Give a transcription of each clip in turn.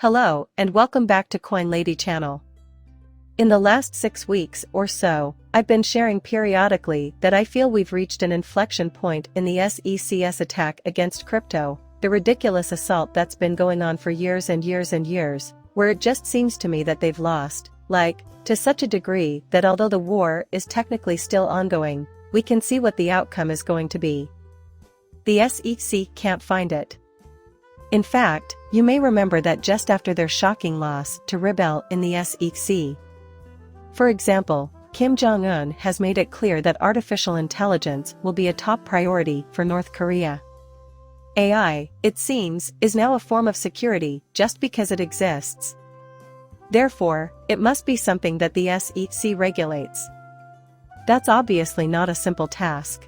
Hello, and welcome back to Coin Lady channel. In the last 6 weeks or so, I've been sharing periodically that I feel we've reached an inflection point in the SEC's attack against crypto, the ridiculous assault that's been going on for years and years and years, where it just seems to me that they've lost, to such a degree that although the war is technically still ongoing, we can see what the outcome is going to be. The SEC can't find it. In fact, you may remember that just after their shocking loss to rebel in the SEC. For example, Kim Jong-un has made it clear that artificial intelligence will be a top priority for North Korea. AI, it seems, is now a form of security just because it exists. Therefore, it must be something that the SEC regulates. That's obviously not a simple task.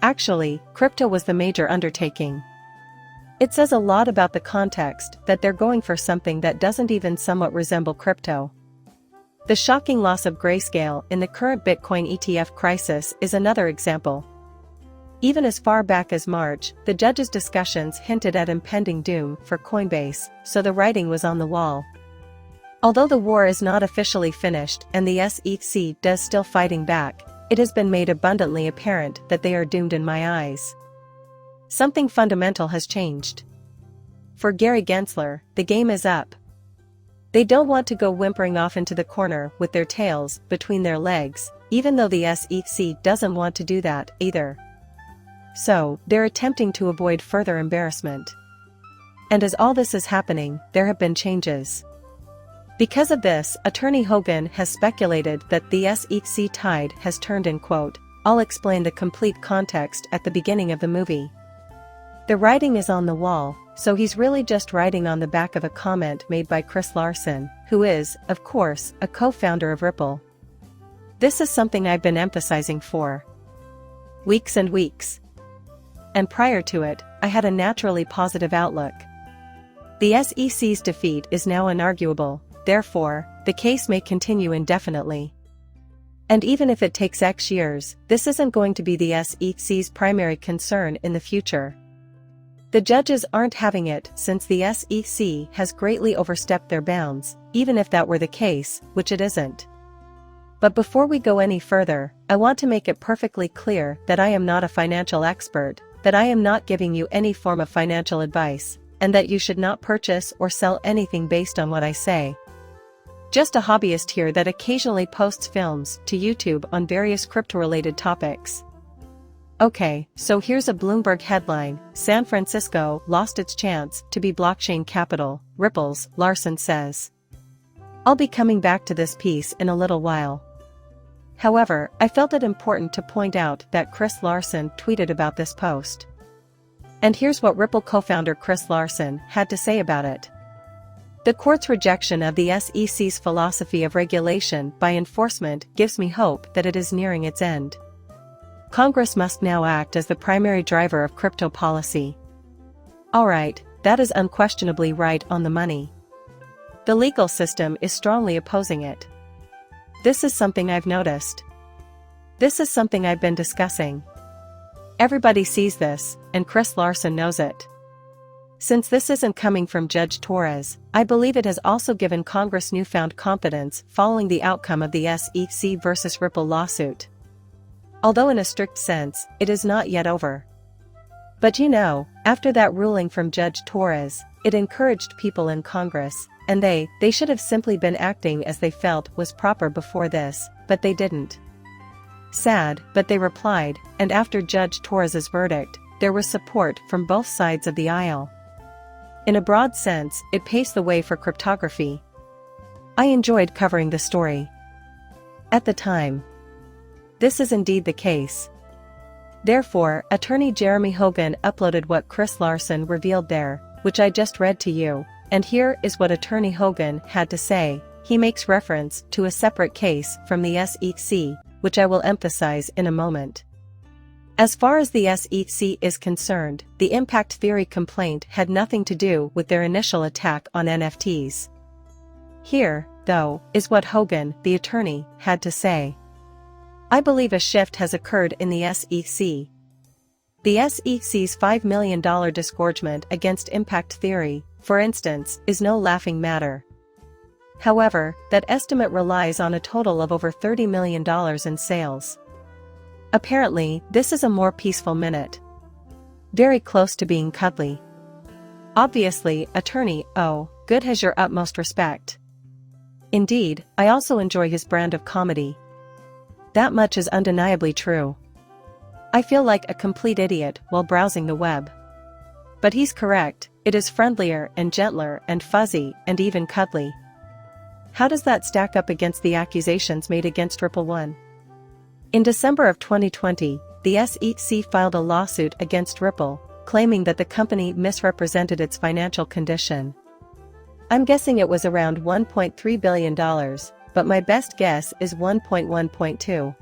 Actually, crypto was the major undertaking. It says a lot about the context that they're going for something that doesn't even somewhat resemble crypto. The shocking loss of Grayscale in the current Bitcoin ETF crisis is another example. Even as far back as March, the judge's discussions hinted at impending doom for Coinbase, so the writing was on the wall. Although the war is not officially finished and the SEC does still fighting back, it has been made abundantly apparent that they are doomed in my eyes. Something fundamental has changed. For Gary Gensler, the game is up. They don't want to go whimpering off into the corner with their tails between their legs, even though the SEC doesn't want to do that either. So, they're attempting to avoid further embarrassment. And as all this is happening, there have been changes. Because of this, attorney Hogan has speculated that the SEC tide has turned in quote, "I'll explain the complete context at the beginning of the movie." The writing is on the wall, so he's really just writing on the back of a comment made by Chris Larsen, who is, of course, a co-founder of Ripple. This is something I've been emphasizing for weeks and weeks. And prior to it, I had a naturally positive outlook. The SEC's defeat is now inarguable, therefore, the case may continue indefinitely. And even if it takes X years, this isn't going to be the SEC's primary concern in the future. The judges aren't having it since the SEC has greatly overstepped their bounds, even if that were the case, which it isn't. But before we go any further, I want to make it perfectly clear that I am not a financial expert, that I am not giving you any form of financial advice, and that you should not purchase or sell anything based on what I say. Just a hobbyist here that occasionally posts films to YouTube on various crypto-related topics. Okay, so here's a Bloomberg headline: San Francisco lost its chance to be blockchain capital, Ripple's, Larsen says. I'll be coming back to this piece in a little while. However, I felt it important to point out that Chris Larsen tweeted about this post. And here's what Ripple co-founder Chris Larsen had to say about it. The court's rejection of the SEC's philosophy of regulation by enforcement gives me hope that it is nearing its end. Congress must now act as the primary driver of crypto policy. Alright, that is unquestionably right on the money. The legal system is strongly opposing it. This is something I've noticed. This is something I've been discussing. Everybody sees this, and Chris Larsen knows it. Since this isn't coming from Judge Torres, I believe it has also given Congress newfound confidence following the outcome of the SEC versus Ripple lawsuit. Although in a strict sense, it is not yet over. But after that ruling from Judge Torres, it encouraged people in Congress, and they should have simply been acting as they felt was proper before this, but they didn't. Sad, but they replied, and after Judge Torres's verdict, there was support from both sides of the aisle. In a broad sense, it paved the way for cryptography. I enjoyed covering the story. At the time. This is indeed the case. Therefore, attorney Jeremy Hogan uploaded what Chris Larsen revealed there, which I just read to you, and here is what attorney Hogan had to say. He makes reference to a separate case from the SEC, which I will emphasize in a moment. As far as the SEC is concerned, the impact theory complaint had nothing to do with their initial attack on NFTs. Here, though, is what Hogan, the attorney, had to say. I believe a shift has occurred in the SEC. The SEC's $5 million disgorgement against impact theory for instance, is no laughing matter. However, that estimate relies on a total of over $30 million in sales. Apparently, this is a more peaceful minute. Very close to being cuddly. Obviously, attorney Good has your utmost respect. Indeed, I also enjoy his brand of comedy. That much is undeniably true. I feel like a complete idiot while browsing the web. But he's correct, it is friendlier and gentler and fuzzy and even cuddly. How does that stack up against the accusations made against Ripple One? In December of 2020, the SEC filed a lawsuit against Ripple, claiming that the company misrepresented its financial condition. I'm guessing it was around $1.3 billion, but my best guess is 1.1.2.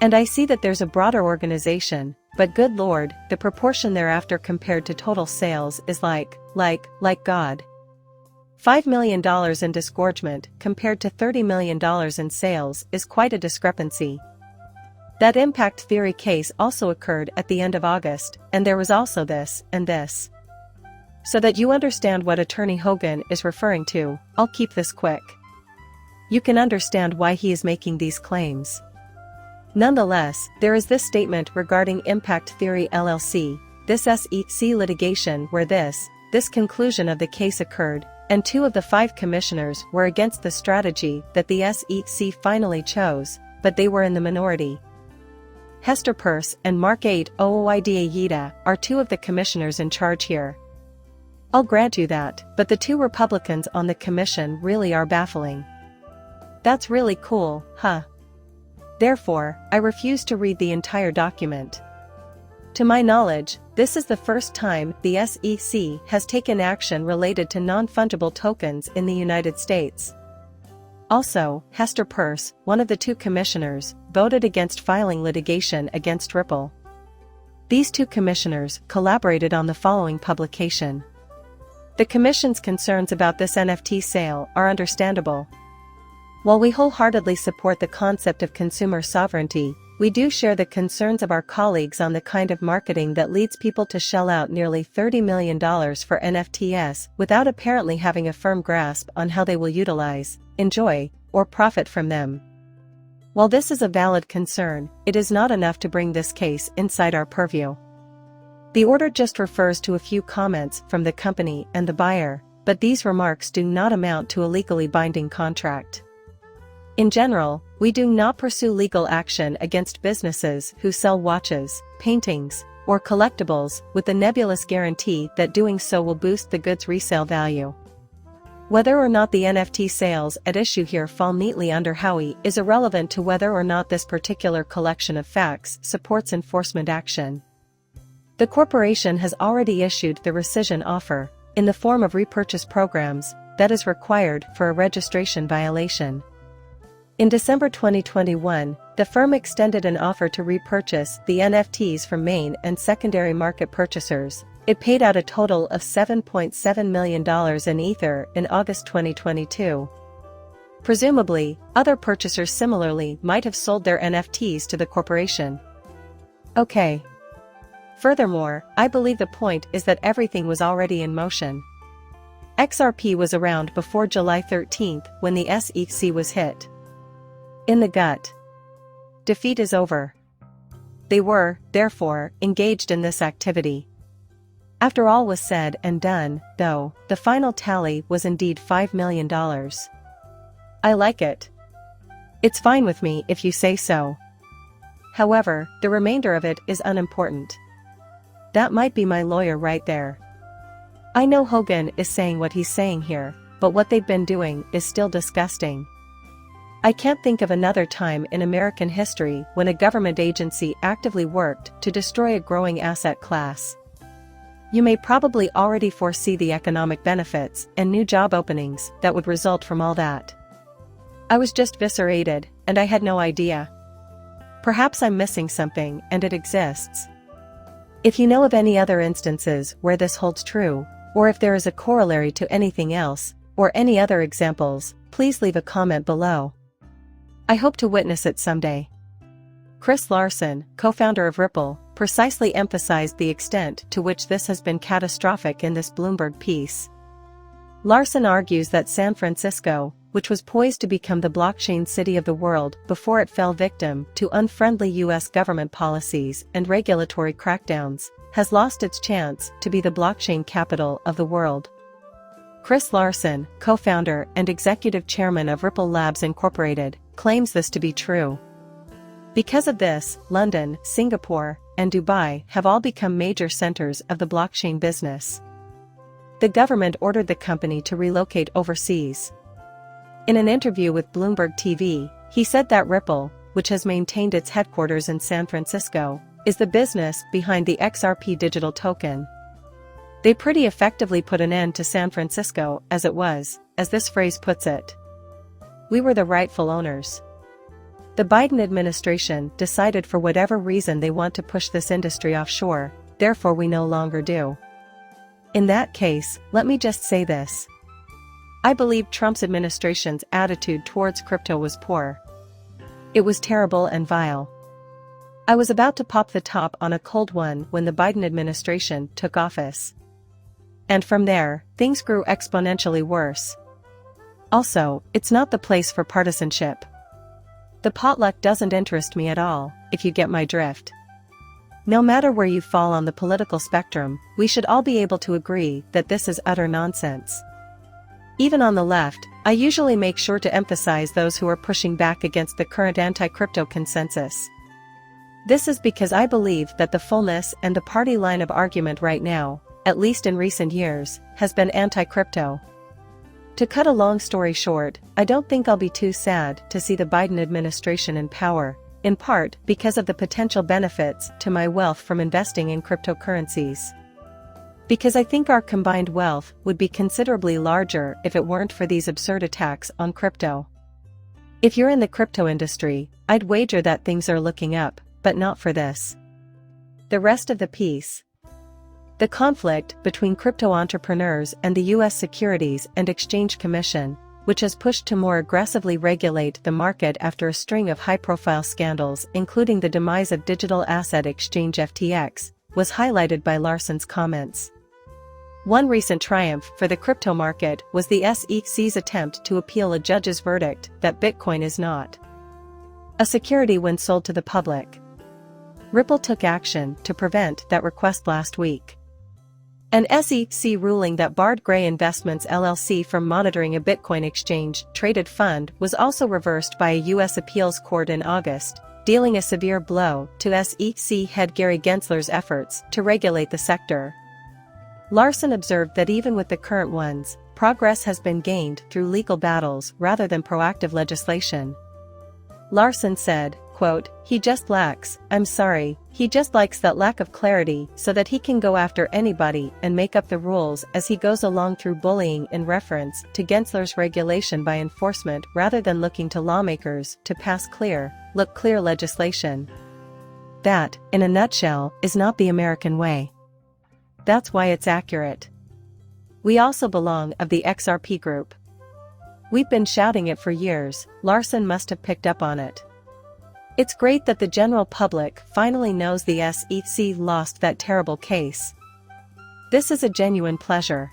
And I see that there's a broader organization, but good lord, the proportion thereafter compared to total sales is like God. $5 million in disgorgement compared to $30 million in sales is quite a discrepancy. That impact theory case also occurred at the end of August, and there was also this and this. So that you understand what Attorney Hogan is referring to, I'll keep this quick. You can understand why he is making these claims. Nonetheless, there is this statement regarding Impact Theory LLC, this SEC litigation where this conclusion of the case occurred, and 2 of the 5 commissioners were against the strategy that the SEC finally chose, but they were in the minority. Hester Peirce and Mark Ooida are 2 of the commissioners in charge here. I'll grant you that, but the 2 Republicans on the commission really are baffling. That's really cool, huh? Therefore, I refuse to read the entire document. To my knowledge, this is the first time the SEC has taken action related to non-fungible tokens in the United States. Also, Hester Peirce, one of the 2 commissioners, voted against filing litigation against Ripple. These 2 commissioners collaborated on the following publication. The Commission's concerns about this NFT sale are understandable. While we wholeheartedly support the concept of consumer sovereignty, we do share the concerns of our colleagues on the kind of marketing that leads people to shell out nearly $30 million for NFTs without apparently having a firm grasp on how they will utilize, enjoy, or profit from them. While this is a valid concern, it is not enough to bring this case inside our purview. The order just refers to a few comments from the company and the buyer, but these remarks do not amount to a legally binding contract. In general, we do not pursue legal action against businesses who sell watches, paintings, or collectibles with the nebulous guarantee that doing so will boost the goods' resale value. Whether or not the NFT sales at issue here fall neatly under Howey is irrelevant to whether or not this particular collection of facts supports enforcement action. The corporation has already issued the rescission offer, in the form of repurchase programs, that is required for a registration violation. In December 2021, the firm extended an offer to repurchase the NFTs from main and secondary market purchasers. It paid out a total of $7.7 million in Ether in August 2022. Presumably, other purchasers similarly might have sold their NFTs to the corporation. Okay. Furthermore, I believe the point is that everything was already in motion. XRP was around before July 13 when the SEC was hit in the gut. Defeat is over. They were, therefore, engaged in this activity. After all was said and done, though, the final tally was indeed $5 million. I like it. It's fine with me if you say so. However, the remainder of it is unimportant. That might be my lawyer right there. I know Hogan is saying what he's saying here, but what they've been doing is still disgusting. I can't think of another time in American history when a government agency actively worked to destroy a growing asset class. You may probably already foresee the economic benefits and new job openings that would result from all that. I was just eviscerated, and I had no idea. Perhaps I'm missing something and it exists. If you know of any other instances where this holds true, or if there is a corollary to anything else, or any other examples, please leave a comment below. I hope to witness it someday. Chris Larson, co-founder of Ripple, precisely emphasized the extent to which this has been catastrophic in this Bloomberg piece. Larson argues that San Francisco, which was poised to become the blockchain city of the world before it fell victim to unfriendly US government policies and regulatory crackdowns, has lost its chance to be the blockchain capital of the world. Chris Larson, co-founder and executive chairman of Ripple Labs Incorporated, claims this to be true. Because of this, London, Singapore, and Dubai have all become major centers of the blockchain business. The government ordered the company to relocate overseas. In an interview with Bloomberg TV, he said that Ripple, which has maintained its headquarters in San Francisco, is the business behind the XRP digital token. They pretty effectively put an end to San Francisco as it was, as this phrase puts it. We were the rightful owners. The Biden administration decided for whatever reason they want to push this industry offshore, therefore we no longer do. In that case, let me just say this. I believe Trump's administration's attitude towards crypto was poor. It was terrible and vile. I was about to pop the top on a cold one when the Biden administration took office. And from there, things grew exponentially worse. Also, it's not the place for partisanship. The potluck doesn't interest me at all, if you get my drift. No matter where you fall on the political spectrum, we should all be able to agree that this is utter nonsense. Even on the left, I usually make sure to emphasize those who are pushing back against the current anti-crypto consensus. This is because I believe that the fullness and the party line of argument right now, at least in recent years, has been anti-crypto. To cut a long story short, I don't think I'll be too sad to see the Biden administration in power, in part because of the potential benefits to my wealth from investing in cryptocurrencies. Because I think our combined wealth would be considerably larger if it weren't for these absurd attacks on crypto. If you're in the crypto industry, I'd wager that things are looking up, but not for this. The rest of the piece. The conflict between crypto entrepreneurs and the U.S. Securities and Exchange Commission, which has pushed to more aggressively regulate the market after a string of high-profile scandals including the demise of digital asset exchange FTX, was highlighted by Larson's comments. One recent triumph for the crypto market was the SEC's attempt to appeal a judge's verdict that Bitcoin is not a security when sold to the public. Ripple took action to prevent that request last week. An SEC ruling that barred Gray Investments LLC from monitoring a Bitcoin exchange-traded fund was also reversed by a U.S. appeals court in August, dealing a severe blow to SEC head Gary Gensler's efforts to regulate the sector. Larson observed that even with the current ones, progress has been gained through legal battles rather than proactive legislation. Larson said, quote, he just likes that lack of clarity so that he can go after anybody and make up the rules as he goes along through bullying in reference to Gensler's regulation by enforcement rather than looking to lawmakers to pass clear legislation. That, in a nutshell, is not the American way. That's why it's accurate. We also belong of the XRP group. We've been shouting it for years, Larson must have picked up on it. It's great that the general public finally knows the SEC lost that terrible case. This is a genuine pleasure.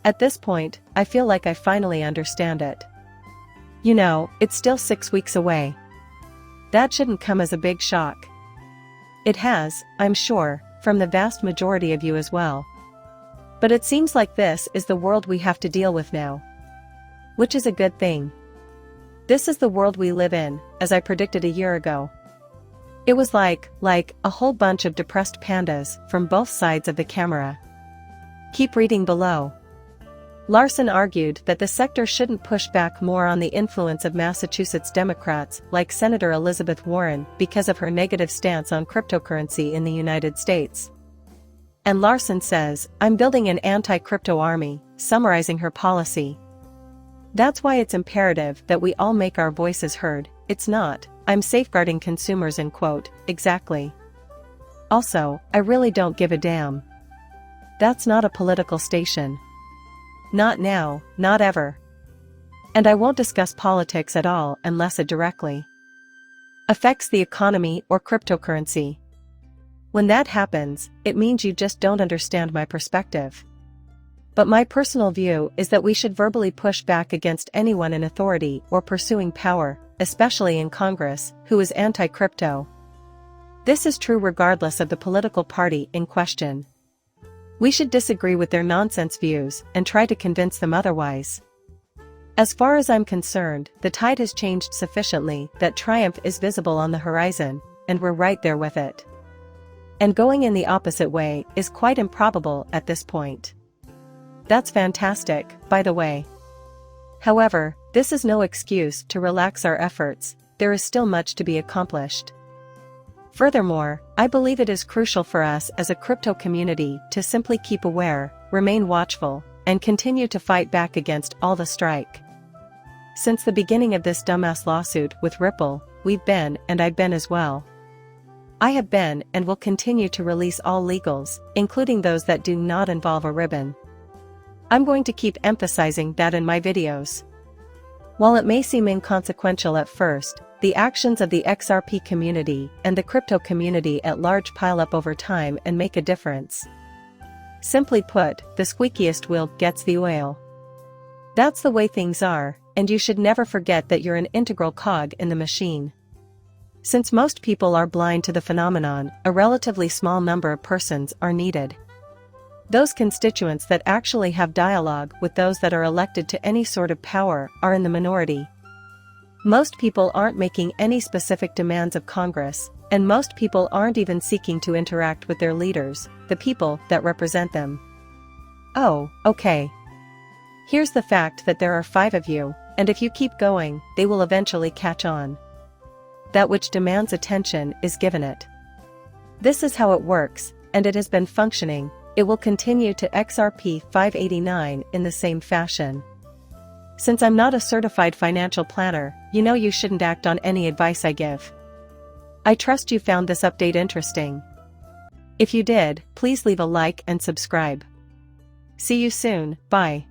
At this point, I feel like I finally understand it. You know, it's still 6 weeks away. That shouldn't come as a big shock. It has, I'm sure, from the vast majority of you as well. But it seems like this is the world we have to deal with now. Which is a good thing. This is the world we live in, as I predicted a year ago. It was like a whole bunch of depressed pandas from both sides of the camera. Keep reading below. Larson argued that the sector shouldn't push back more on the influence of Massachusetts Democrats like Senator Elizabeth Warren because of her negative stance on cryptocurrency in the United States. And Larson says, I'm building an anti-crypto army, summarizing her policy. That's why it's imperative that we all make our voices heard. It's not, I'm safeguarding consumers in quote, exactly. Also, I really don't give a damn. That's not a political station. Not now, not ever. And I won't discuss politics at all unless it directly affects the economy or cryptocurrency. When that happens, it means you just don't understand my perspective. But my personal view is that we should verbally push back against anyone in authority or pursuing power, especially in Congress, who is anti-crypto. This is true regardless of the political party in question. We should disagree with their nonsense views and try to convince them otherwise. As far as I'm concerned, the tide has changed sufficiently that triumph is visible on the horizon, and we're right there with it. And going in the opposite way is quite improbable at this point. That's fantastic, by the way. However, this is no excuse to relax our efforts. There is still much to be accomplished. Furthermore, I believe it is crucial for us as a crypto community to simply keep aware, remain watchful, and continue to fight back against all the strike. Since the beginning of this dumbass lawsuit with Ripple, we've been, and I've been as well. I have been and will continue to release all legals, including those that do not involve a ribbon. I'm going to keep emphasizing that in my videos. While it may seem inconsequential at first, the actions of the XRP community and the crypto community at large pile up over time and make a difference. Simply put, the squeakiest wheel gets the oil. That's the way things are, and you should never forget that you're an integral cog in the machine. Since most people are blind to the phenomenon, a relatively small number of persons are needed. Those constituents that actually have dialogue with those that are elected to any sort of power are in the minority. Most people aren't making any specific demands of Congress, and most people aren't even seeking to interact with their leaders, the people that represent them. Oh, okay. Here's the fact that there are 5 of you, and if you keep going, they will eventually catch on. That which demands attention is given it. This is how it works, and it has been functioning. It will continue to XRP 589 in the same fashion. Since I'm not a certified financial planner, you shouldn't act on any advice I give. I trust you found this update interesting. If you did, please leave a like and subscribe. See you soon, bye.